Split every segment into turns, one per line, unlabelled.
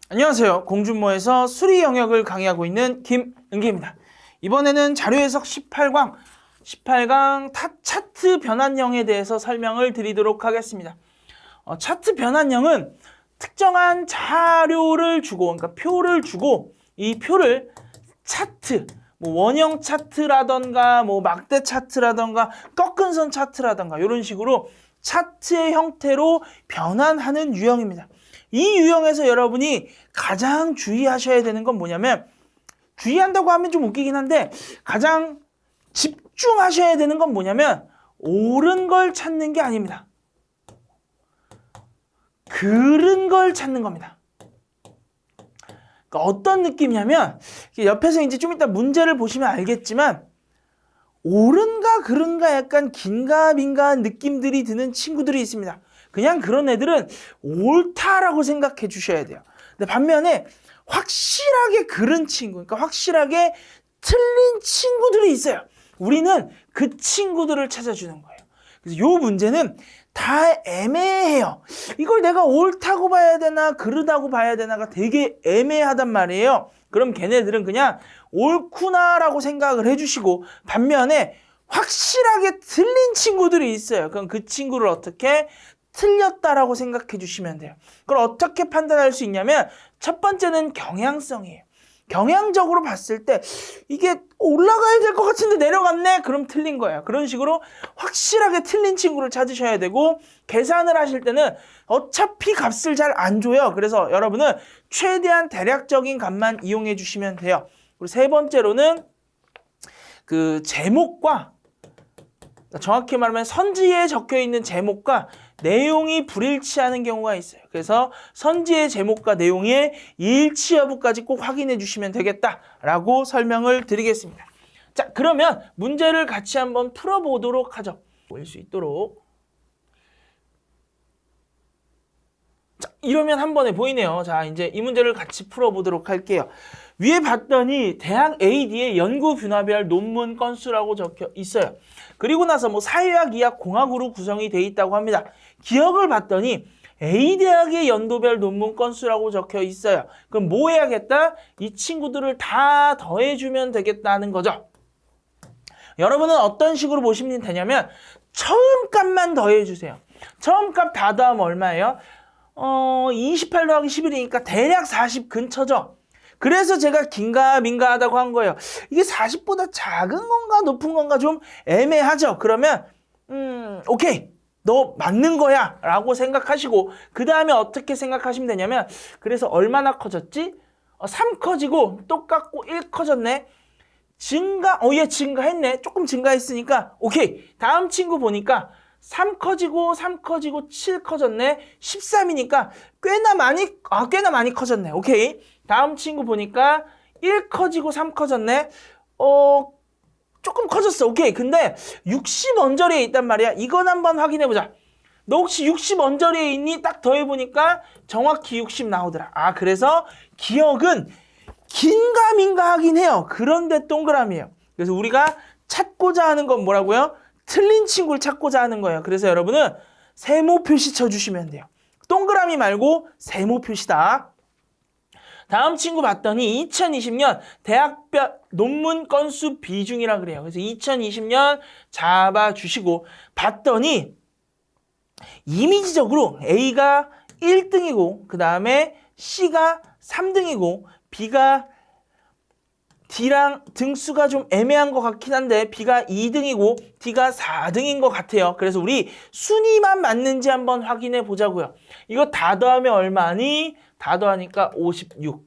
안녕하세요. 공준모에서 수리 영역을 강의하고 있는 김은기입니다. 이번에는 자료 해석 18강 차트 변환형에 대해서 설명을 드리도록 하겠습니다. 차트 변환형은 특정한 자료를 주고, 그러니까 표를 주고, 이 표를 차트, 원형 차트라던가, 막대 차트라던가, 꺾은 선 차트라던가, 이런 식으로 차트의 형태로 변환하는 유형입니다. 이 유형에서 여러분이 가장 주의하셔야 되는 건 뭐냐면, 주의한다고 하면 좀 웃기긴 한데 가장 집중하셔야 되는 건 뭐냐면 옳은 걸 찾는 게 아닙니다. 그른 걸 찾는 겁니다. 그러니까 어떤 느낌이냐면, 옆에서 이제 좀 이따 문제를 보시면 알겠지만, 옳은가 그른가 약간 긴가민가한 느낌들이 드는 친구들이 있습니다. 그냥 그런 애들은 옳다라고 생각해 주셔야 돼요. 근데 반면에 확실하게 그른 친구, 그러니까 확실하게 틀린 친구들이 있어요. 우리는 그 친구들을 찾아주는 거예요. 그래서 이 문제는 다 애매해요. 이걸 내가 옳다고 봐야 되나 그르다고 봐야 되나가 되게 애매하단 말이에요. 그럼 걔네들은 그냥 옳구나라고 생각을 해주시고, 반면에 확실하게 틀린 친구들이 있어요. 그럼 그 친구를 어떻게 틀렸다라고 생각해 주시면 돼요. 그걸 어떻게 판단할 수 있냐면, 첫 번째는 경향성이에요. 경향적으로 봤을 때 이게 올라가야 될 것 같은데 내려갔네? 그럼 틀린 거예요. 그런 식으로 확실하게 틀린 친구를 찾으셔야 되고, 계산을 하실 때는 어차피 값을 잘 안 줘요. 그래서 여러분은 최대한 대략적인 값만 이용해 주시면 돼요. 그리고 세 번째로는 그 제목과, 정확히 말하면 선지에 적혀 있는 제목과 내용이 불일치하는 경우가 있어요. 그래서 선지의 제목과 내용의 일치 여부까지 꼭 확인해 주시면 되겠다라고 설명을 드리겠습니다. 자, 그러면 문제를 같이 한번 풀어보도록 하죠. 보일 수 있도록. 자, 이러면 한 번에 보이네요. 자, 이제 이 문제를 같이 풀어보도록 할게요. 위에 봤더니 대학 AD의 연구 분야별 논문 건수라고 적혀 있어요. 그리고 나서 사회학, 이학, 공학으로 구성이 돼 있다고 합니다. 기억을 봤더니 A대학의 연도별 논문 건수라고 적혀 있어요. 그럼 뭐 해야겠다? 이 친구들을 다 더해주면 되겠다는 거죠. 여러분은 어떤 식으로 보시면 되냐면, 처음 값만 더해주세요. 처음 값 다 더하면 얼마예요? 28 더하기 11이니까 대략 40 근처죠. 그래서 제가 긴가민가하다고 한 거예요. 이게 40보다 작은 건가 높은 건가 좀 애매하죠. 그러면 오케이, 너 맞는 거야 라고 생각하시고, 그 다음에 어떻게 생각하시면 되냐면, 그래서 얼마나 커졌지? 3 커지고 똑같고 1 커졌네. 얘 증가했네. 조금 증가했으니까 오케이, 다음 친구 보니까 3 커지고 7 커졌네. 13이니까 꽤나 많이 커졌네. 오케이. 다음 친구 보니까 1 커지고 3 커졌네. 조금 커졌어. 오케이. 근데 60 언저리에 있단 말이야. 이건 한번 확인해보자. 너 혹시 60 언저리에 있니? 딱 더해보니까 정확히 60 나오더라. 그래서 기억은 긴가민가 하긴 해요. 그런데 동그라미예요. 그래서 우리가 찾고자 하는 건 뭐라고요? 틀린 친구를 찾고자 하는 거예요. 그래서 여러분은 세모 표시 쳐주시면 돼요. 동그라미 말고 세모 표시다. 다음 친구 봤더니 2020년 대학별 논문 건수 비중이라 그래요. 그래서 2020년 잡아주시고, 봤더니 이미지적으로 A가 1등이고 그 다음에 C가 3등이고 B가 D랑 등수가 좀 애매한 것 같긴 한데 B가 2등이고 D가 4등인 것 같아요. 그래서 우리 순위만 맞는지 한번 확인해 보자고요. 이거 다 더하면 얼마니? 다 더하니까 56.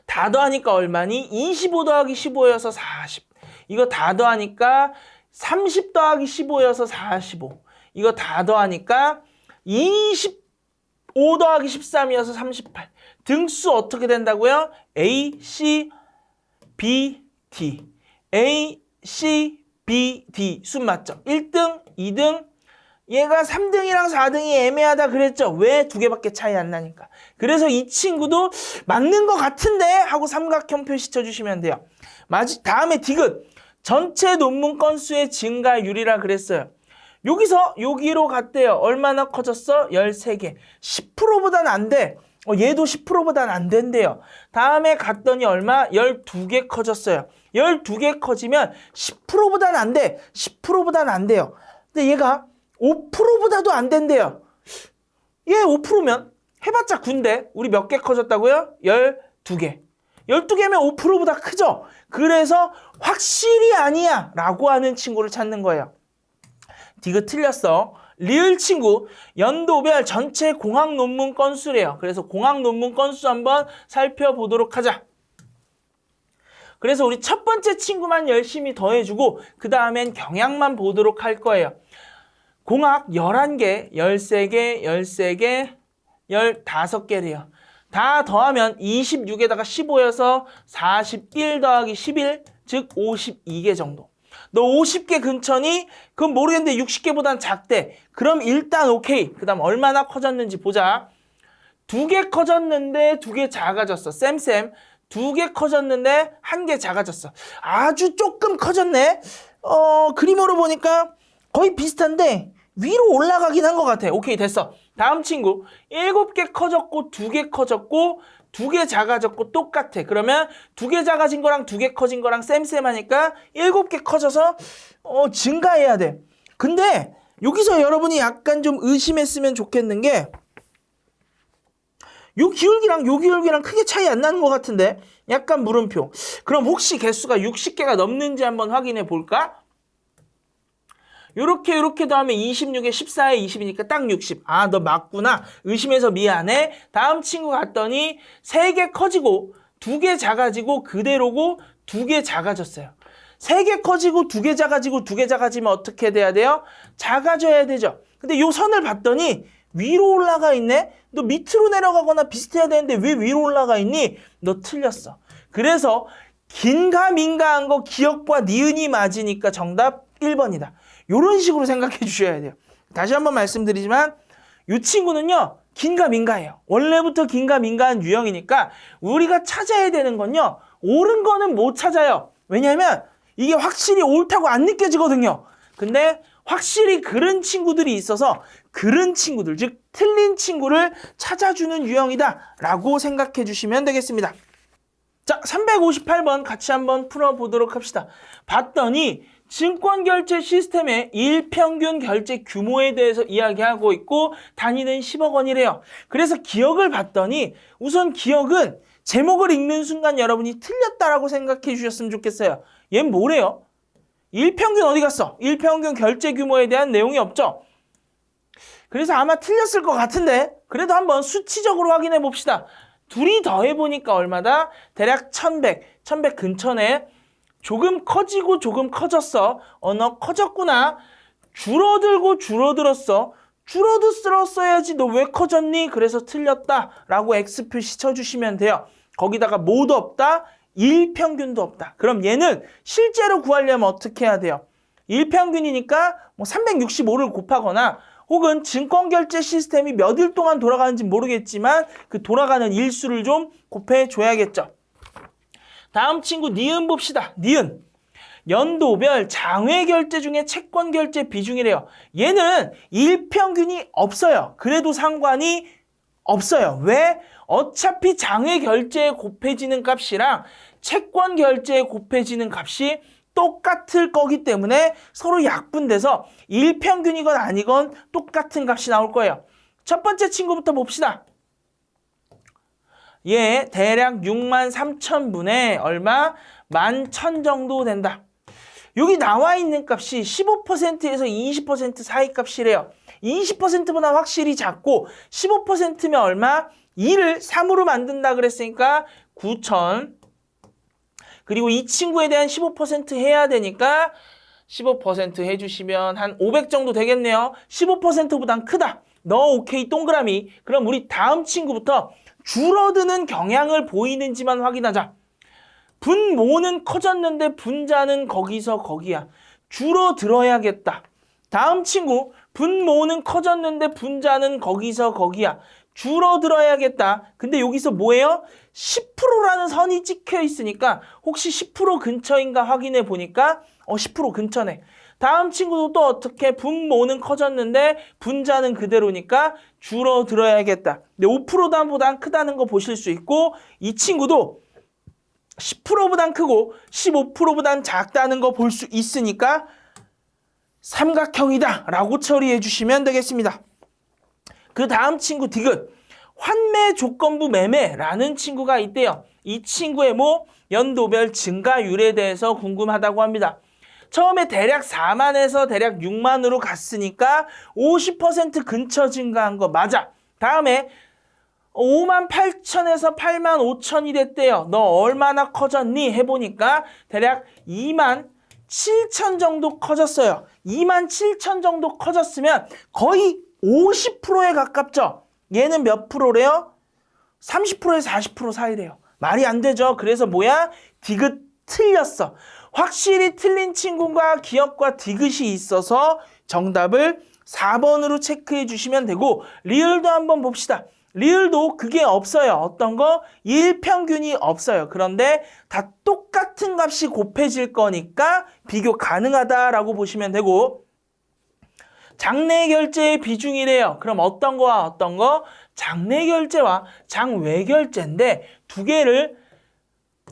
다 더하니까 얼마니? 25 더하기 15여서 40. 이거 다 더하니까 30 더하기 15여서 45. 이거 다 더하니까 25 더하기 13이어서 38. 등수 어떻게 된다고요? A, C, B, D. A, C, B, D. 순 맞죠? 1등, 2등. 얘가 3등이랑 4등이 애매하다 그랬죠? 왜? 2개밖에 차이 안 나니까. 그래서 이 친구도 맞는 것 같은데 하고 삼각형 표시 쳐주시면 돼요. 다음에 디귿. 전체 논문 건수의 증가율이라 그랬어요. 여기서 여기로 갔대요. 얼마나 커졌어? 13개. 10%보다는 안 돼. 얘도 10%보다는 안 된대요. 다음에 갔더니 얼마? 12개 커졌어요. 12개 커지면 10%보다는 안 돼. 10%보다는 안 돼요. 근데 얘가 5%보다도 안 된대요. 얘 5%면 해봤자 9인데 우리 몇 개 커졌다고요? 12개. 12개면 5%보다 크죠? 그래서 확실히 아니야 라고 하는 친구를 찾는 거예요. 디귿 틀렸어. 리을 친구 연도별 전체 공학 논문 건수래요. 그래서 공학 논문 건수 한번 살펴보도록 하자. 그래서 우리 첫 번째 친구만 열심히 더해주고 그 다음엔 경향만 보도록 할 거예요. 공학 11개, 13개, 13개, 15개래요. 다 더하면 26에다가 15여서 41 더하기 11, 즉 52개 정도. 너 50개 근처니? 그건 모르겠는데 60개보단 작대. 그럼 일단 오케이. 그 다음 얼마나 커졌는지 보자. 2개 커졌는데 2개 작아졌어. 쌤. 2개 커졌는데 1개 작아졌어. 아주 조금 커졌네. 그림으로 보니까 거의 비슷한데 위로 올라가긴 한 것 같아. 오케이, 됐어. 다음 친구 7개 커졌고 2개 커졌고 2개 작아졌고 똑같아. 그러면 2개 작아진 거랑 2개 커진 거랑 쌤하니까 7개 커져서 증가해야 돼. 근데 여기서 여러분이 약간 좀 의심했으면 좋겠는 게 요 기울기랑 요 기울기랑 크게 차이 안 나는 것 같은데 약간 물음표. 그럼 혹시 개수가 60개가 넘는지 한번 확인해 볼까? 요렇게 더하면 26에 14에 20이니까 딱 60. 아, 너 맞구나. 의심해서 미안해. 다음 친구 갔더니 3개 커지고 2개 작아지고 그대로고 2개 작아졌어요. 3개 커지고 2개 작아지고 2개 작아지면 어떻게 돼야 돼요? 작아져야 되죠. 근데 요 선을 봤더니 위로 올라가 있네? 너 밑으로 내려가거나 비슷해야 되는데 왜 위로 올라가 있니? 너 틀렸어. 그래서 긴가 민가한 거 기역과 니은이 맞으니까 정답 1번이다. 이런 식으로 생각해 주셔야 돼요. 다시 한번 말씀드리지만 이 친구는요. 긴가 민가예요. 원래부터 긴가 민가한 유형이니까 우리가 찾아야 되는 건요. 옳은 거는 못 찾아요. 왜냐하면 이게 확실히 옳다고 안 느껴지거든요. 근데 확실히 그런 친구들이 있어서 그런 친구들, 즉 틀린 친구를 찾아주는 유형이다 라고 생각해 주시면 되겠습니다. 자, 358번 같이 한번 풀어보도록 합시다. 봤더니 증권결제 시스템의 일평균 결제 규모에 대해서 이야기하고 있고 단위는 10억 원이래요. 그래서 기억을 봤더니 우선 기억은 제목을 읽는 순간 여러분이 틀렸다라고 생각해 주셨으면 좋겠어요. 얘는 뭐래요? 일평균 어디 갔어? 일평균 결제 규모에 대한 내용이 없죠? 그래서 아마 틀렸을 것 같은데 그래도 한번 수치적으로 확인해 봅시다. 둘이 더해보니까 얼마다? 대략 1100 근처네. 조금 커지고 조금 커졌어. 너 커졌구나. 줄어들고 줄어들었어. 줄어들었어야지 너 왜 커졌니? 그래서 틀렸다 라고 X 표시 쳐주시면 돼요. 거기다가 뭐도 없다? 일평균도 없다. 그럼 얘는 실제로 구하려면 어떻게 해야 돼요? 일평균이니까 뭐 365를 곱하거나 혹은 증권결제 시스템이 몇 일 동안 돌아가는지 모르겠지만 그 돌아가는 일수를 좀 곱해줘야겠죠. 다음 친구 니은 봅시다. 니은. 연도별 장외결제 중에 채권결제 비중이래요. 얘는 일평균이 없어요. 그래도 상관이 없어요. 왜? 어차피 장외결제에 곱해지는 값이랑 채권결제에 곱해지는 값이 똑같을 거기 때문에 서로 약분돼서 일평균이건 아니건 똑같은 값이 나올 거예요. 첫 번째 친구부터 봅시다. 얘 대략 63,000분의 얼마? 11,000 정도 된다. 여기 나와 있는 값이 15%에서 20% 사이 값이래요. 20%보다 확실히 작고 15%면 얼마? 2를 3으로 만든다 그랬으니까 9,000. 그리고 이 친구에 대한 15% 해야 되니까 15% 해주시면 한 500 정도 되겠네요. 15%보단 크다. 너 오케이 동그라미. 그럼 우리 다음 친구부터 줄어드는 경향을 보이는지만 확인하자. 분모는 커졌는데 분자는 거기서 거기야. 줄어들어야겠다. 다음 친구 분모는 커졌는데 분자는 거기서 거기야. 줄어들어야겠다. 근데 여기서 뭐예요? 10%라는 선이 찍혀 있으니까 혹시 10% 근처인가 확인해 보니까 10% 근처네. 다음 친구도 또 어떻게 분모는 커졌는데 분자는 그대로니까 줄어들어야겠다. 근데 5%보다 크다는 거 보실 수 있고 이 친구도 10%보단 크고 15%보단 작다는 거 볼 수 있으니까 삼각형이다 라고 처리해 주시면 되겠습니다. 그 다음 친구 디귿. 환매 조건부 매매라는 친구가 있대요. 이 친구의 연도별 증가율에 대해서 궁금하다고 합니다. 처음에 대략 4만에서 대략 6만으로 갔으니까 50% 근처 증가한 거 맞아. 다음에 5만 8천에서 8만 5천이 됐대요. 너 얼마나 커졌니? 해보니까 대략 2만 7천 정도 커졌어요. 2만 7천 정도 커졌으면 거의 50%에 가깝죠. 얘는 몇 프로래요? 30%에서 40% 사이래요. 말이 안 되죠. 그래서 디귿 틀렸어. 확실히 틀린 친구가 기억과 디귿이 있어서 정답을 4번으로 체크해 주시면 되고 리을도 한번 봅시다. 리을도 그게 없어요. 어떤 거? 일평균이 없어요. 그런데 다 똑같은 값이 곱해질 거니까 비교 가능하다라고 보시면 되고 장내 결제의 비중이래요. 그럼 어떤 거와 어떤 거? 장내 결제와 장외 결제인데 두 개를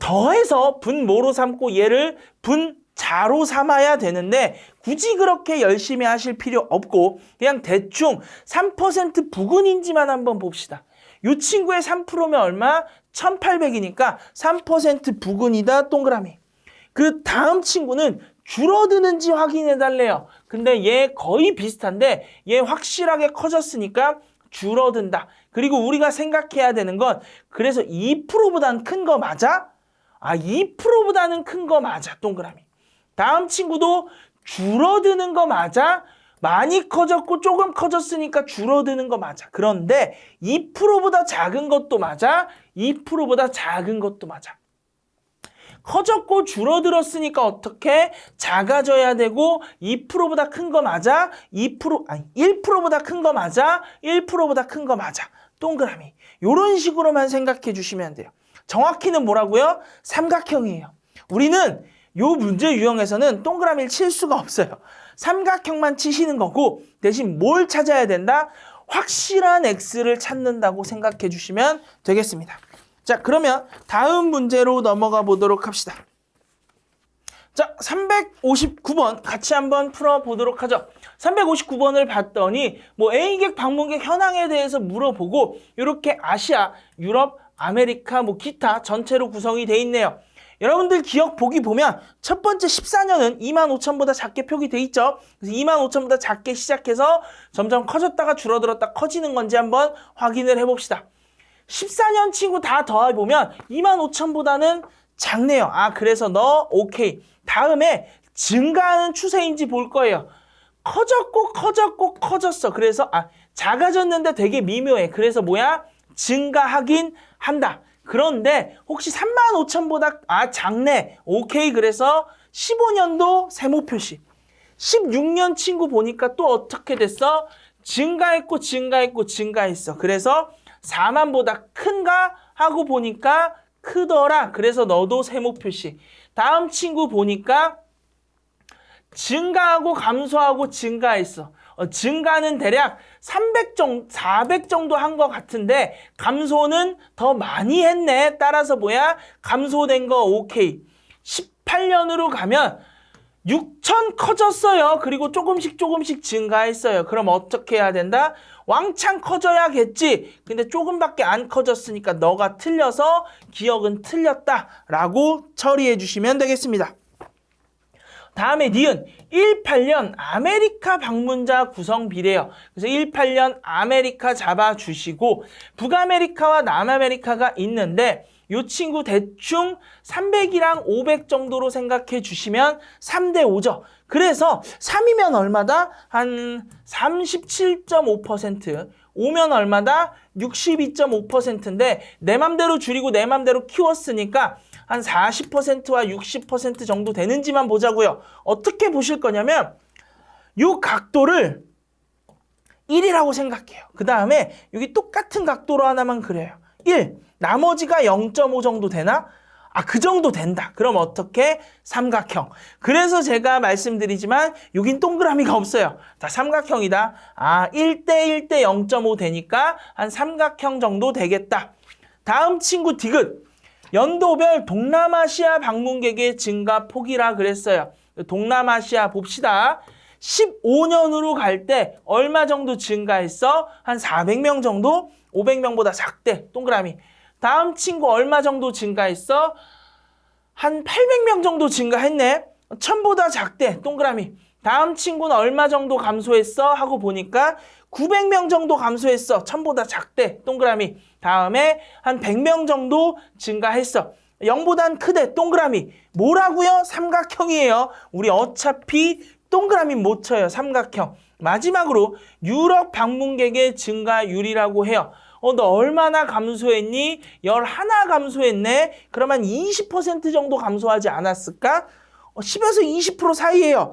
더해서 분모로 삼고 얘를 분자로 삼아야 되는데 굳이 그렇게 열심히 하실 필요 없고 그냥 대충 3% 부근인지만 한번 봅시다. 이 친구의 3%면 얼마? 1800이니까 3% 부근이다 동그라미. 그 다음 친구는 줄어드는지 확인해 달래요. 근데 얘 거의 비슷한데 얘 확실하게 커졌으니까 줄어든다. 그리고 우리가 생각해야 되는 건 그래서 2%보다는 큰 거 맞아? 2%보다는 큰 거 맞아. 동그라미. 다음 친구도 줄어드는 거 맞아? 많이 커졌고 조금 커졌으니까 줄어드는 거 맞아. 그런데 2%보다 작은 것도 맞아? 2%보다 작은 것도 맞아. 커졌고 줄어들었으니까 어떻게? 작아져야 되고 2%보다 큰 거 맞아? 1%보다 큰 거 맞아? 1%보다 큰 거 맞아. 동그라미. 이런 식으로만 생각해 주시면 돼요. 정확히는 뭐라고요? 삼각형이에요. 우리는 요 문제 유형에서는 동그라미를 칠 수가 없어요. 삼각형만 치시는 거고 대신 뭘 찾아야 된다? 확실한 x를 찾는다고 생각해 주시면 되겠습니다. 자, 그러면 다음 문제로 넘어가 보도록 합시다. 자, 359번 같이 한번 풀어보도록 하죠. 359번을 봤더니 A객, 방문객 현황에 대해서 물어보고 이렇게 아시아, 유럽, 아메리카, 기타 전체로 구성이 돼 있네요. 여러분들 기억 보기 보면 첫 번째 14년은 25,000보다 작게 표기돼 있죠. 그래서 25,000보다 작게 시작해서 점점 커졌다가 줄어들었다 커지는 건지 한번 확인을 해봅시다. 14년 친구 다 더해보면 25,000보다는 작네요. 그래서 너 오케이. 다음에 증가하는 추세인지 볼 거예요. 커졌고 커졌어. 그래서 작아졌는데 되게 미묘해. 그래서 증가하긴 한다. 그런데 혹시 35,000보다 작네. 오케이. 그래서 15년도 세모 표시. 16년 친구 보니까 또 어떻게 됐어? 증가했어. 그래서 4만보다 큰가? 하고 보니까 크더라. 그래서 너도 세모 표시. 다음 친구 보니까 증가하고 감소하고 증가했어. 증가는 대략 400 정도 한 것 같은데 감소는 더 많이 했네. 따라서 감소된 거 오케이. 18년으로 가면 6,000 커졌어요. 그리고 조금씩 증가했어요. 그럼 어떻게 해야 된다? 왕창 커져야겠지. 근데 조금밖에 안 커졌으니까 너가 틀려서 기억은 틀렸다라고 처리해 주시면 되겠습니다. 다음에 니은 18년 아메리카 방문자 구성 비례요. 그래서 18년 아메리카 잡아주시고 북아메리카와 남아메리카가 있는데 이 친구 대충 300이랑 500 정도로 생각해 주시면 3대 5죠. 그래서 3이면 얼마다? 한 37.5%. 5면 얼마다? 62.5%인데 내 맘대로 줄이고 내 맘대로 키웠으니까 한 40%와 60% 정도 되는지만 보자고요. 어떻게 보실 거냐면 이 각도를 1이라고 생각해요. 그 다음에 여기 똑같은 각도로 하나만 그려요. 1. 나머지가 0.5 정도 되나? 아, 그 정도 된다. 그럼 어떻게? 삼각형. 그래서 제가 말씀드리지만 여긴 동그라미가 없어요. 자, 삼각형이다. 아, 1대 1대 0.5 되니까 한 삼각형 정도 되겠다. 다음 친구 디귿. 연도별 동남아시아 방문객의 증가 폭이라 그랬어요. 동남아시아 봅시다. 15년으로 갈 때 얼마 정도 증가했어? 한 400명 정도? 500명보다 작대. 동그라미. 다음 친구 얼마 정도 증가했어? 한 800명 정도 증가했네. 1000보다 작대. 동그라미. 다음 친구는 얼마 정도 감소했어? 하고 보니까 900명 정도 감소했어. 1000보다 작대. 동그라미. 다음에 한 100명 정도 증가했어. 0보단 크대. 동그라미. 뭐라고요? 삼각형이에요. 우리 어차피 동그라미 못 쳐요. 삼각형. 마지막으로 유럽 방문객의 증가율이라고 해요. 너 얼마나 감소했니? 11 감소했네. 그러면 20% 정도 감소하지 않았을까? 10에서 20% 사이예요.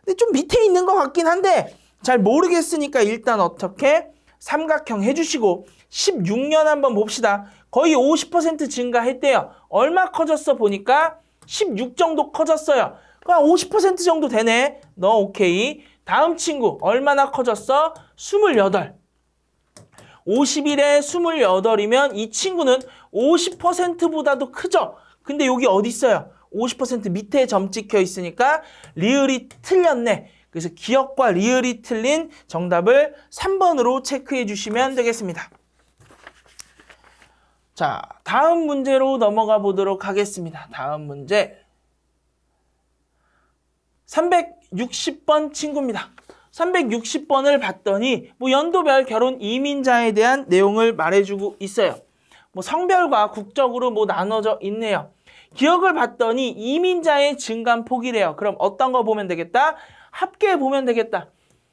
근데 좀 밑에 있는 것 같긴 한데 잘 모르겠으니까 일단 어떻게? 삼각형 해주시고 16년 한번 봅시다. 거의 50% 증가했대요. 얼마 커졌어 보니까 16 정도 커졌어요. 그럼 50% 정도 되네. 너 오케이. 다음 친구 얼마나 커졌어? 28. 50일에 28이면 이 친구는 50%보다도 크죠? 근데 여기 어디 있어요? 50% 밑에 점 찍혀 있으니까 리을이 틀렸네. 그래서 기억과 리을이 틀린 정답을 3번으로 체크해 주시면 되겠습니다. 자, 다음 문제로 넘어가 보도록 하겠습니다. 다음 문제. 360번 친구입니다. 360번을 봤더니 연도별 결혼 이민자에 대한 내용을 말해주고 있어요. 성별과 국적으로 나눠져 있네요. 기억을 봤더니 이민자의 증감 폭이래요. 그럼 어떤 거 보면 되겠다? 합계 보면 되겠다.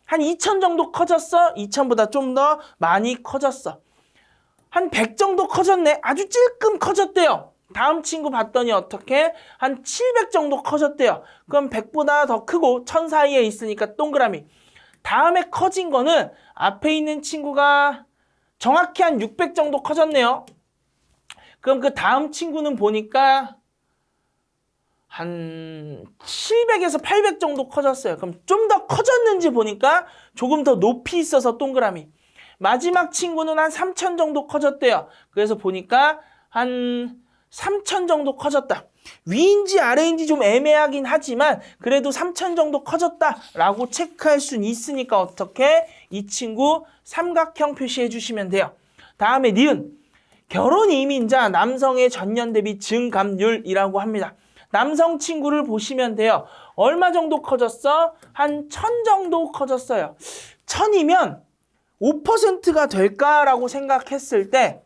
한 2000 정도 커졌어? 2000보다 좀 더 많이 커졌어. 한 100 정도 커졌네. 아주 찔끔 커졌대요. 다음 친구 봤더니 어떻게? 한 700 정도 커졌대요. 그럼 100보다 더 크고 1000 사이에 있으니까 동그라미. 다음에 커진 거는 앞에 있는 친구가 정확히 한 600 정도 커졌네요. 그럼 그 다음 친구는 보니까 한 700에서 800 정도 커졌어요. 그럼 좀 더 커졌는지 보니까 조금 더 높이 있어서 동그라미. 마지막 친구는 한 3000 정도 커졌대요. 그래서 보니까 한 3000 정도 커졌다. 위인지 아래인지 좀 애매하긴 하지만 그래도 3000 정도 커졌다라고 체크할 수는 있으니까 어떻게? 이 친구 삼각형 표시해 주시면 돼요. 다음에 니은. 결혼 이민자 남성의 전년 대비 증감률이라고 합니다. 남성 친구를 보시면 돼요. 얼마 정도 커졌어? 한 1000 정도 커졌어요. 1000이면 5%가 될까라고 생각했을 때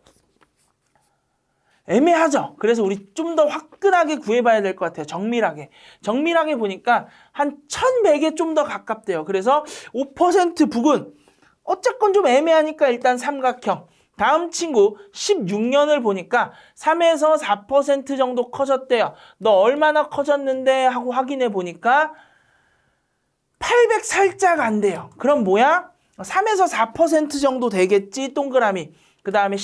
애매하죠. 그래서 우리 좀 더 화끈하게 구해봐야 될 것 같아요. 정밀하게 보니까 한 1100에 좀 더 가깝대요. 그래서 5% 부근 어쨌건 좀 애매하니까 일단 삼각형. 다음 친구 16년을 보니까 3에서 4% 정도 커졌대요. 너 얼마나 커졌는데 하고 확인해 보니까 800 살짝 안 돼요. 그럼 뭐야? 3에서 4% 정도 되겠지. 동그라미. 그 다음에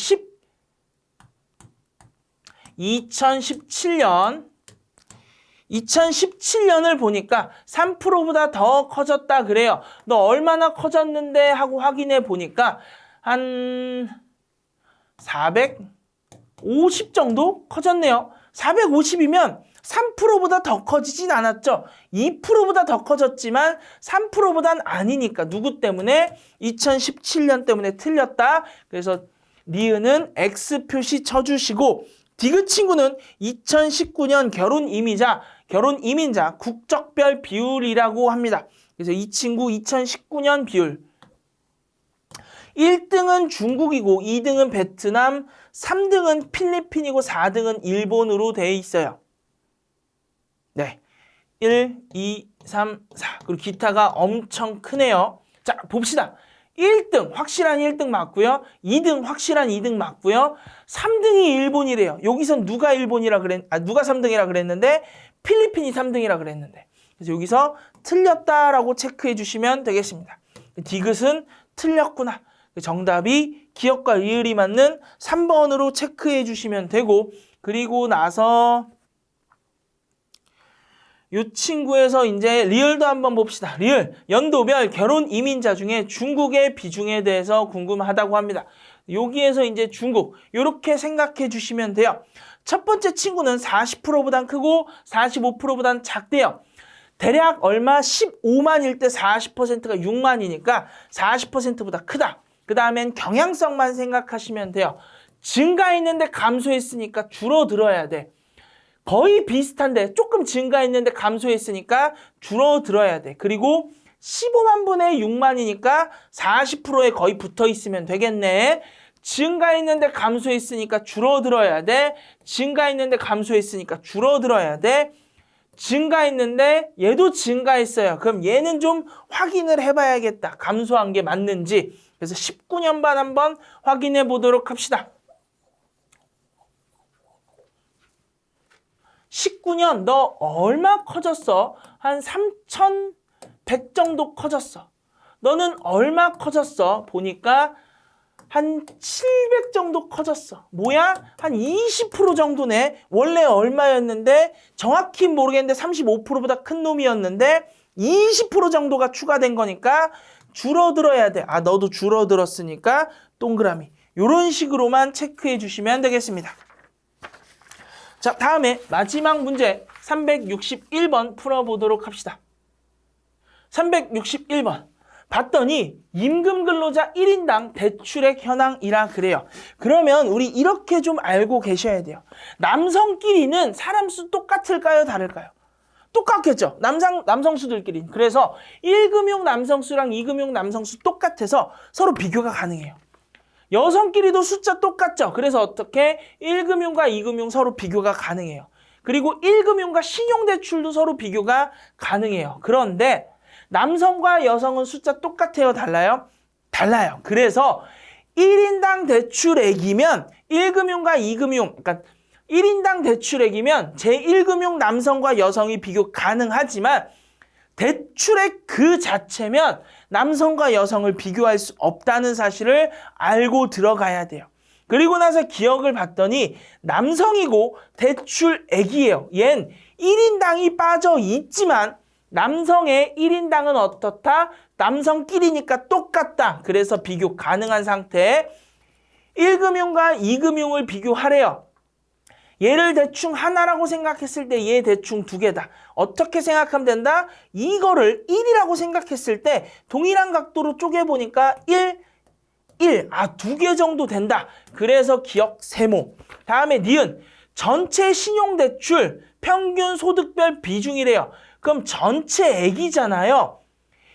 2017년을 보니까 3%보다 더 커졌다 그래요. 너 얼마나 커졌는데 하고 확인해 보니까 한 450 정도 커졌네요. 450이면 3%보다 더 커지진 않았죠. 2%보다 더 커졌지만 3%보단 아니니까. 누구 때문에? 2017년 때문에 틀렸다. 그래서 니은은 X 표시 쳐주시고 디귿 친구는 2019년 결혼 이민자 국적별 비율이라고 합니다. 그래서 이 친구 2019년 비율 1등은 중국이고 2등은 베트남, 3등은 필리핀이고 4등은 일본으로 되어 있어요. 네, 1, 2, 3, 4 그리고 기타가 엄청 크네요. 자, 봅시다. 1등 확실한 1등 맞고요. 2등 확실한 2등 맞고요. 3등이 일본이래요. 여기선 누가 3등이라 그랬는데 필리핀이 3등이라 그랬는데. 그래서 여기서 틀렸다라고 체크해 주시면 되겠습니다. 디귿은 틀렸구나. 정답이 기억과 리을이 맞는 3번으로 체크해 주시면 되고, 그리고 나서 이 친구에서 이제 리을도 한번 봅시다. 리을, 연도별 결혼 이민자 중에 중국의 비중에 대해서 궁금하다고 합니다. 여기에서 이제 중국, 이렇게 생각해 주시면 돼요. 첫 번째 친구는 40%보단 크고 45%보단 작대요. 대략 얼마? 15만일 때 40%가 6만이니까 40%보다 크다. 그 다음엔 경향성만 생각하시면 돼요. 증가했는데 감소했으니까 줄어들어야 돼. 거의 비슷한데 조금 증가했는데 감소했으니까 줄어들어야 돼. 그리고 15만 분의 6만이니까 40%에 거의 붙어 있으면 되겠네. 증가했는데 감소했으니까 줄어들어야 돼. 증가했는데 감소했으니까 줄어들어야 돼. 증가했는데 얘도 증가했어요. 그럼 얘는 좀 확인을 해봐야겠다. 감소한 게 맞는지. 그래서 19년 반 한번 확인해 보도록 합시다. 19년 너 얼마 커졌어? 한 3,100 정도 커졌어. 너는 얼마 커졌어? 보니까 한 700 정도 커졌어. 뭐야? 한 20% 정도네. 원래 얼마였는데 정확히 모르겠는데 35%보다 큰 놈이었는데 20% 정도가 추가된 거니까 줄어들어야 돼. 아, 너도 줄어들었으니까 동그라미. 이런 식으로만 체크해 주시면 되겠습니다. 자, 다음에 마지막 문제 361번 풀어보도록 합시다. 361번. 봤더니 임금 근로자 1인당 대출액 현황이라 그래요. 그러면 우리 이렇게 좀 알고 계셔야 돼요. 남성끼리는 사람 수 똑같을까요? 다를까요? 똑같겠죠. 남성수들끼리. 그래서 1금융 남성수랑 2금융 남성수 똑같아서 서로 비교가 가능해요. 여성끼리도 숫자 똑같죠. 그래서 어떻게 1금융과 2금융 서로 비교가 가능해요. 그리고 1금융과 신용대출도 서로 비교가 가능해요. 그런데 남성과 여성은 숫자 똑같아요? 달라요? 달라요. 그래서 1인당 대출액이면 1금융과 2금융, 그러니까 1인당 대출액이면 제1금융 남성과 여성이 비교 가능하지만 대출액 그 자체면 남성과 여성을 비교할 수 없다는 사실을 알고 들어가야 돼요. 그리고 나서 기억을 봤더니 남성이고 대출액이에요. 얜 1인당이 빠져 있지만 남성의 1인당은 어떻다? 남성끼리니까 똑같다. 그래서 비교 가능한 상태에 1금융과 2금융을 비교하래요. 얘를 대충 하나라고 생각했을 때 얘 대충 두 개다. 어떻게 생각하면 된다? 이거를 1이라고 생각했을 때 동일한 각도로 쪼개보니까 1, 아, 두 개 정도 된다. 그래서 기억 세모. 다음에 니은. 전체 신용대출 평균 소득별 비중이래요. 그럼 전체액이잖아요.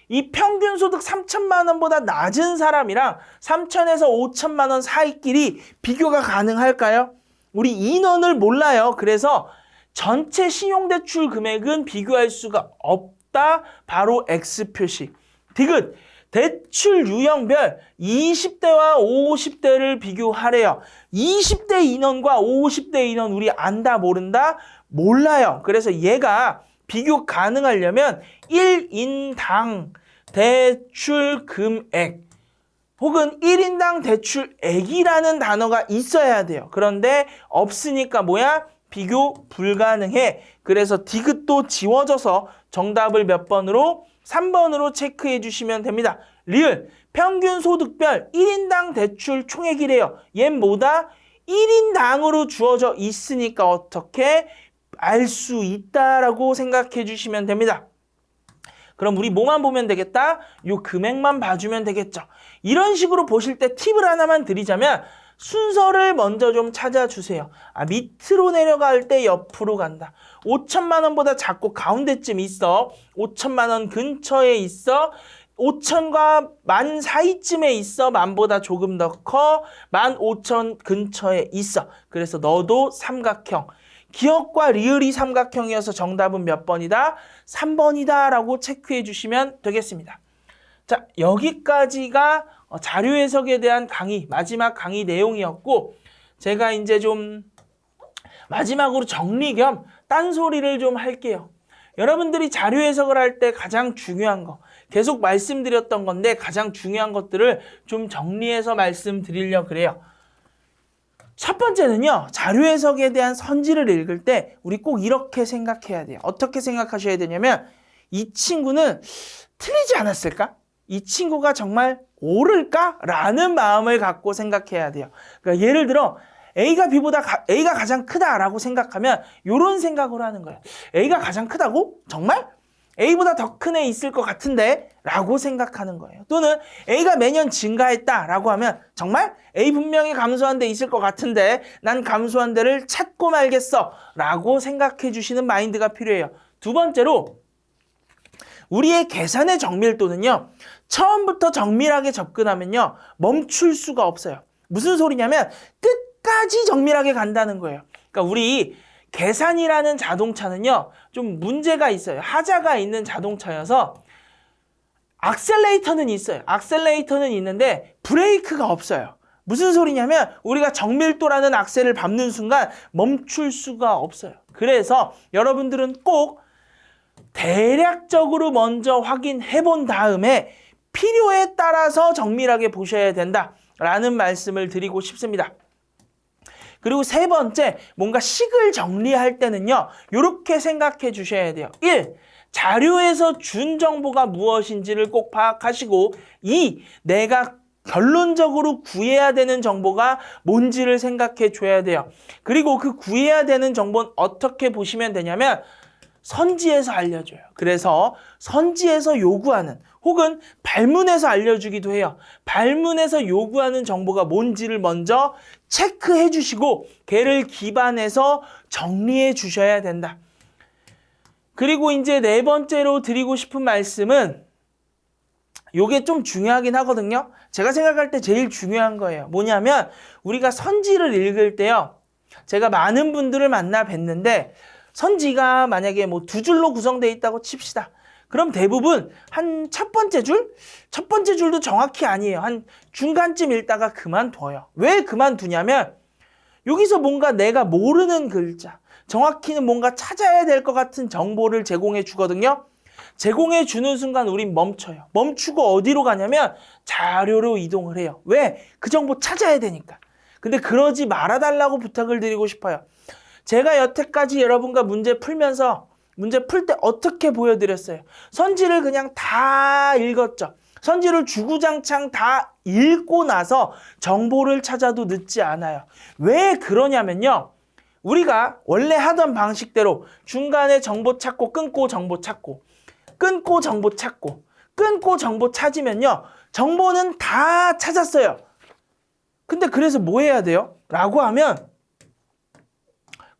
이 평균 소득 3천만 원보다 낮은 사람이랑 3천에서 5천만 원 사이끼리 비교가 가능할까요? 우리 인원을 몰라요. 그래서 전체 신용대출 금액은 비교할 수가 없다. 바로 X 표시. 디귿. 대출 유형별 20대와 50대를 비교하래요. 20대 인원과 50대 인원 우리 안다 모른다? 몰라요. 그래서 얘가 비교 가능하려면 1인당 대출 금액 혹은 1인당 대출액이라는 단어가 있어야 돼요. 그런데 없으니까 뭐야? 비교 불가능해. 그래서 디귿도 지워져서 정답을 몇 번으로? 3번으로 체크해 주시면 됩니다. 리을, 평균 소득별 1인당 대출 총액이래요. 얜 뭐다? 1인당으로 주어져 있으니까 어떻게 알 수 있다라고 생각해 주시면 됩니다. 그럼 우리 뭐만 보면 되겠다? 요 금액만 봐주면 되겠죠. 이런 식으로 보실 때 팁을 하나만 드리자면 순서를 먼저 좀 찾아주세요. 아, 밑으로 내려갈 때 옆으로 간다. 5천만 원보다 작고 가운데쯤 있어. 5천만 원 근처에 있어. 5천과 만 사이쯤에 있어. 만보다 조금 더 커. 15,000 근처에 있어. 그래서 너도 삼각형. 기억과 리을이 삼각형이어서 정답은 몇 번이다? 3번이다 라고 체크해 주시면 되겠습니다. 자, 여기까지가 자료 해석에 대한 강의, 마지막 강의 내용이었고 제가 이제 좀 마지막으로 정리 겸 딴소리를 좀 할게요. 여러분들이 자료 해석을 할 때 가장 중요한 거, 계속 말씀드렸던 건데 가장 중요한 것들을 좀 정리해서 말씀드리려고 그래요. 첫 번째는요, 자료 해석에 대한 선지를 읽을 때 우리 꼭 이렇게 생각해야 돼요. 어떻게 생각하셔야 되냐면 이 친구는 틀리지 않았을까? 이 친구가 정말 옳을까? 라는 마음을 갖고 생각해야 돼요. 그러니까 예를 들어 A가 A가 가장 크다라고 생각하면 이런 생각으로 하는 거예요. A가 가장 크다고? 정말? A보다 더 큰 애 있을 것 같은데? 라고 생각하는 거예요. 또는 A가 매년 증가했다라고 하면 정말? A 분명히 감소한 데 있을 것 같은데 난 감소한 데를 찾고 말겠어 라고 생각해 주시는 마인드가 필요해요. 두 번째로 우리의 계산의 정밀도는요. 처음부터 정밀하게 접근하면요. 멈출 수가 없어요. 무슨 소리냐면 끝까지 정밀하게 간다는 거예요. 그러니까 우리 계산이라는 자동차는요. 좀 문제가 있어요. 하자가 있는 자동차여서 악셀레이터는 있어요. 악셀레이터는 있는데 브레이크가 없어요. 무슨 소리냐면 우리가 정밀도라는 악셀을 밟는 순간 멈출 수가 없어요. 그래서 여러분들은 꼭 대략적으로 먼저 확인해 본 다음에 필요에 따라서 정밀하게 보셔야 된다라는 말씀을 드리고 싶습니다. 그리고 세 번째, 뭔가 식을 정리할 때는요. 이렇게 생각해 주셔야 돼요. 1. 자료에서 준 정보가 무엇인지를 꼭 파악하시고 2. 내가 결론적으로 구해야 되는 정보가 뭔지를 생각해 줘야 돼요. 그리고 그 구해야 되는 정보는 어떻게 보시면 되냐면 선지에서 알려줘요. 그래서 선지에서 요구하는 혹은 발문에서 알려주기도 해요. 발문에서 요구하는 정보가 뭔지를 먼저 체크해 주시고 걔를 기반해서 정리해 주셔야 된다. 그리고 이제 네 번째로 드리고 싶은 말씀은 요게 좀 중요하긴 하거든요. 제가 생각할 때 제일 중요한 거예요. 뭐냐면 우리가 선지를 읽을 때요. 제가 많은 분들을 만나 뵀는데 선지가 만약에 뭐 두 줄로 구성되어 있다고 칩시다. 그럼 대부분 한 첫 번째 줄도 정확히 아니에요. 한 중간쯤 읽다가 그만둬요. 왜 그만두냐면 여기서 뭔가 내가 모르는 글자, 정확히는 뭔가 찾아야 될 것 같은 정보를 제공해 주거든요. 제공해 주는 순간 우린 멈춰요. 멈추고 어디로 가냐면 자료로 이동을 해요. 왜? 그 정보 찾아야 되니까. 근데 그러지 말아달라고 부탁을 드리고 싶어요. 제가 여태까지 여러분과 문제 풀면서 문제 풀 때 어떻게 보여드렸어요? 선지를 그냥 다 읽었죠. 선지를 주구장창 다 읽고 나서 정보를 찾아도 늦지 않아요. 왜 그러냐면요. 우리가 원래 하던 방식대로 중간에 정보 찾고 끊고 정보 찾고 끊고 정보 찾고 끊고 정보 찾으면요. 정보는 다 찾았어요. 근데 그래서 뭐 해야 돼요? 라고 하면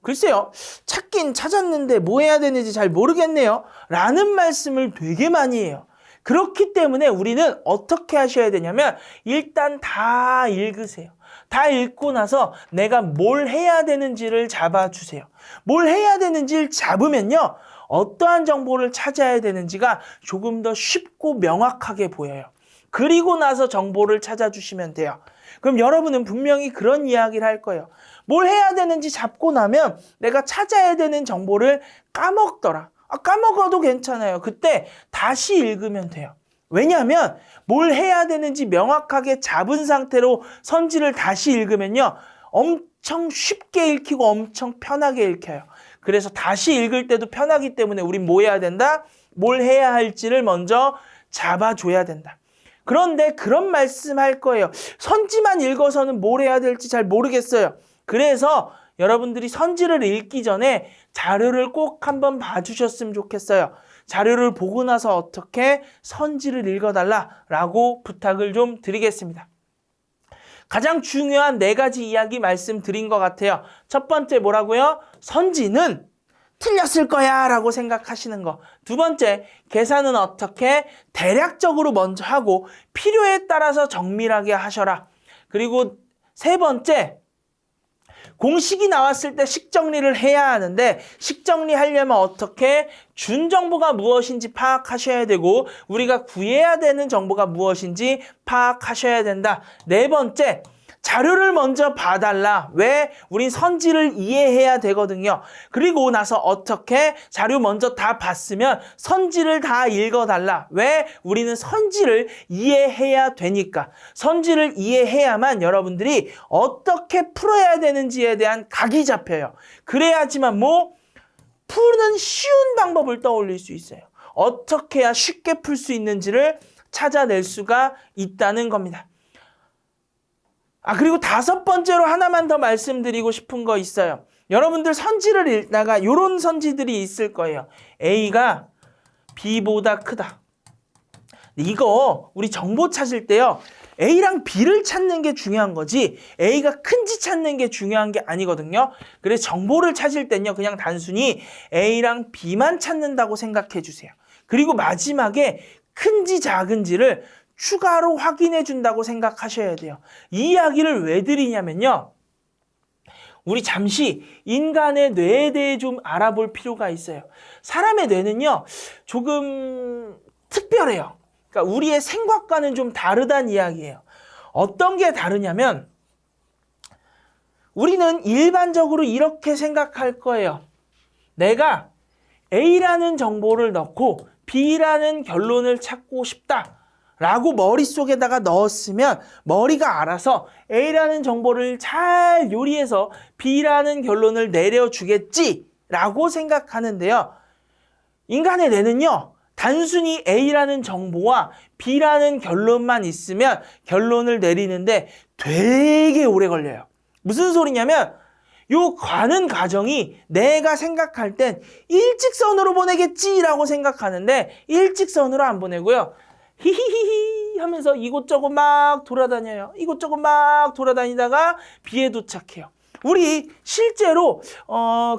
글쎄요. 찾긴 찾았는데 뭐 해야 되는지 잘 모르겠네요. 라는 말씀을 되게 많이 해요. 그렇기 때문에 우리는 어떻게 하셔야 되냐면 일단 다 읽으세요. 다 읽고 나서 내가 뭘 해야 되는지를 잡아주세요. 뭘 해야 되는지를 잡으면요. 어떠한 정보를 찾아야 되는지가 조금 더 쉽고 명확하게 보여요. 그리고 나서 정보를 찾아주시면 돼요. 그럼 여러분은 분명히 그런 이야기를 할 거예요. 뭘 해야 되는지 잡고 나면 내가 찾아야 되는 정보를 까먹더라. 까먹어도 괜찮아요. 그때 다시 읽으면 돼요. 왜냐하면 뭘 해야 되는지 명확하게 잡은 상태로 선지를 다시 읽으면요. 엄청 쉽게 읽히고 엄청 편하게 읽혀요. 그래서 다시 읽을 때도 편하기 때문에 우린 뭐 해야 된다? 뭘 해야 할지를 먼저 잡아줘야 된다. 그런데 그런 말씀할 거예요. 선지만 읽어서는 뭘 해야 될지 잘 모르겠어요. 그래서 여러분들이 선지를 읽기 전에 자료를 꼭 한번 봐주셨으면 좋겠어요. 자료를 보고 나서 어떻게 선지를 읽어달라라고 부탁을 좀 드리겠습니다. 가장 중요한 4가지 이야기 말씀드린 것 같아요. 첫 번째 뭐라고요? 선지는 틀렸을 거야 라고 생각하시는 거. 두 번째, 계산은 어떻게? 대략적으로 먼저 하고 필요에 따라서 정밀하게 하셔라. 그리고 세 번째, 공식이 나왔을 때 식정리를 해야 하는데 식정리하려면 어떻게? 준 정보가 무엇인지 파악하셔야 되고 우리가 구해야 되는 정보가 무엇인지 파악하셔야 된다. 네 번째, 자료를 먼저 봐달라. 왜? 우린 선지를 이해해야 되거든요. 그리고 나서 어떻게 자료 먼저 다 봤으면 선지를 다 읽어달라. 왜? 우리는 선지를 이해해야 되니까. 선지를 이해해야만 여러분들이 어떻게 풀어야 되는지에 대한 각이 잡혀요. 그래야지만 푸는 쉬운 방법을 떠올릴 수 있어요. 어떻게 해야 쉽게 풀 수 있는지를 찾아낼 수가 있다는 겁니다. 그리고 5번째로 하나만 더 말씀드리고 싶은 거 있어요. 여러분들 선지를 읽다가 이런 선지들이 있을 거예요. A가 B보다 크다. 이거 우리 정보 찾을 때요. A랑 B를 찾는 게 중요한 거지 A가 큰지 찾는 게 중요한 게 아니거든요. 그래서 정보를 찾을 땐요. 그냥 단순히 A랑 B만 찾는다고 생각해 주세요. 그리고 마지막에 큰지 작은지를 추가로 확인해 준다고 생각하셔야 돼요. 이 이야기를 왜 드리냐면요. 우리 잠시 인간의 뇌에 대해 좀 알아볼 필요가 있어요. 사람의 뇌는요. 조금 특별해요. 그러니까 우리의 생각과는 좀 다르다는 이야기예요. 어떤 게 다르냐면 우리는 일반적으로 이렇게 생각할 거예요. 내가 A라는 정보를 넣고 B라는 결론을 찾고 싶다. 라고 머릿속에다가 넣었으면 머리가 알아서 A라는 정보를 잘 요리해서 B라는 결론을 내려주겠지 라고 생각하는데요. 인간의 뇌는요. 단순히 A라는 정보와 B라는 결론만 있으면 결론을 내리는데 되게 오래 걸려요. 무슨 소리냐면 요 가는 과정이 내가 생각할 땐 일직선으로 보내겠지라고 생각하는데 일직선으로 안 보내고요. 히히히히 하면서 이곳저곳 막 돌아다녀요. 이곳저곳 막 돌아다니다가 B에 도착해요. 우리 실제로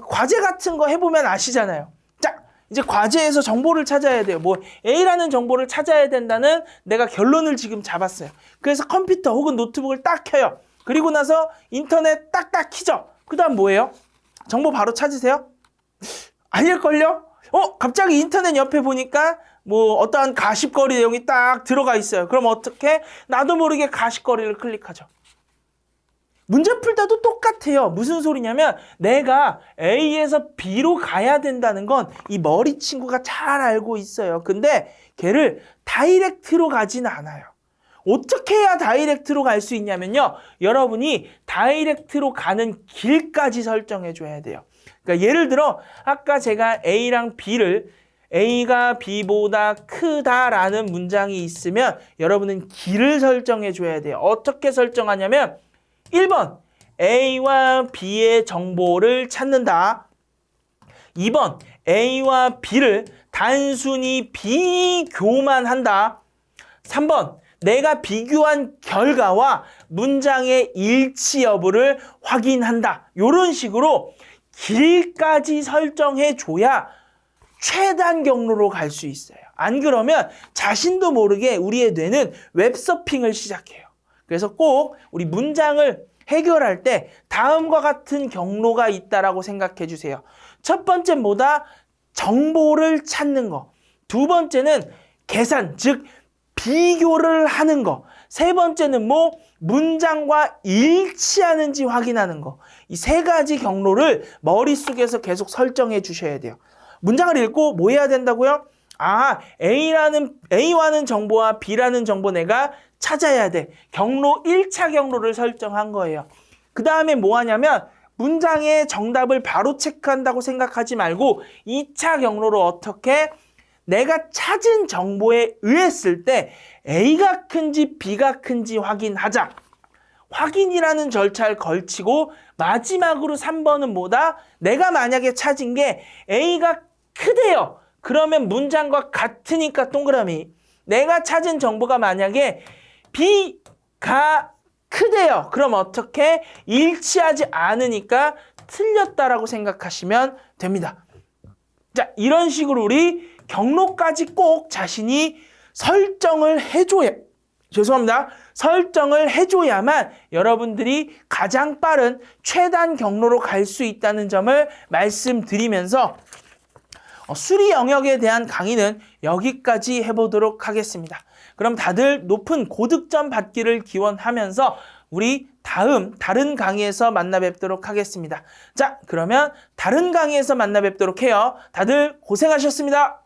과제 같은 거 해보면 아시잖아요. 자, 이제 과제에서 정보를 찾아야 돼요. A라는 정보를 찾아야 된다는 내가 결론을 지금 잡았어요. 그래서 컴퓨터 혹은 노트북을 딱 켜요. 그리고 나서 인터넷 딱딱 키죠. 그 다음 뭐예요? 정보 바로 찾으세요? 아닐걸요? 갑자기 인터넷 옆에 보니까 어떠한 가십거리 내용이 딱 들어가 있어요. 그럼 어떻게? 나도 모르게 가십거리를 클릭하죠. 문제 풀 때도 똑같아요. 무슨 소리냐면 내가 A에서 B로 가야 된다는 건 이 머리 친구가 잘 알고 있어요. 근데 걔를 다이렉트로 가진 않아요. 어떻게 해야 다이렉트로 갈 수 있냐면요. 여러분이 다이렉트로 가는 길까지 설정해 줘야 돼요. 그러니까 예를 들어 아까 제가 A랑 B를 A가 B보다 크다라는 문장이 있으면 여러분은 길을 설정해 줘야 돼요. 어떻게 설정하냐면 1번 A와 B의 정보를 찾는다. 2번 A와 B를 단순히 비교만 한다. 3번 내가 비교한 결과와 문장의 일치 여부를 확인한다. 이런 식으로 길까지 설정해 줘야 최단 경로로 갈 수 있어요. 안 그러면 자신도 모르게 우리의 뇌는 웹서핑을 시작해요. 그래서 꼭 우리 문장을 해결할 때 다음과 같은 경로가 있다라고 생각해 주세요. 첫 번째는 뭐다? 정보를 찾는 거. 두 번째는 계산, 즉 비교를 하는 거. 세 번째는 문장과 일치하는지 확인하는 거. 이 세 가지 경로를 머릿속에서 계속 설정해 주셔야 돼요. 문장을 읽고 뭐 해야 된다고요? A와는 정보와 B라는 정보 내가 찾아야 돼. 경로 1차 경로를 설정한 거예요. 그 다음에 뭐 하냐면 문장의 정답을 바로 체크한다고 생각하지 말고 2차 경로로 어떻게 내가 찾은 정보에 의했을 때 A가 큰지 B가 큰지 확인하자. 확인이라는 절차를 걸치고 마지막으로 3번은 뭐다? 내가 만약에 찾은 게 A가 크대요. 그러면 문장과 같으니까 동그라미. 내가 찾은 정보가 만약에 B가 크대요. 그럼 어떻게? 일치하지 않으니까 틀렸다라고 생각하시면 됩니다. 자, 이런 식으로 우리 경로까지 꼭 자신이 설정을 해줘야만 여러분들이 가장 빠른 최단 경로로 갈 수 있다는 점을 말씀드리면서 수리 영역에 대한 강의는 여기까지 해보도록 하겠습니다. 그럼 다들 높은 고득점 받기를 기원하면서 우리 다른 강의에서 만나 뵙도록 하겠습니다. 자, 그러면 다른 강의에서 만나 뵙도록 해요. 다들 고생하셨습니다.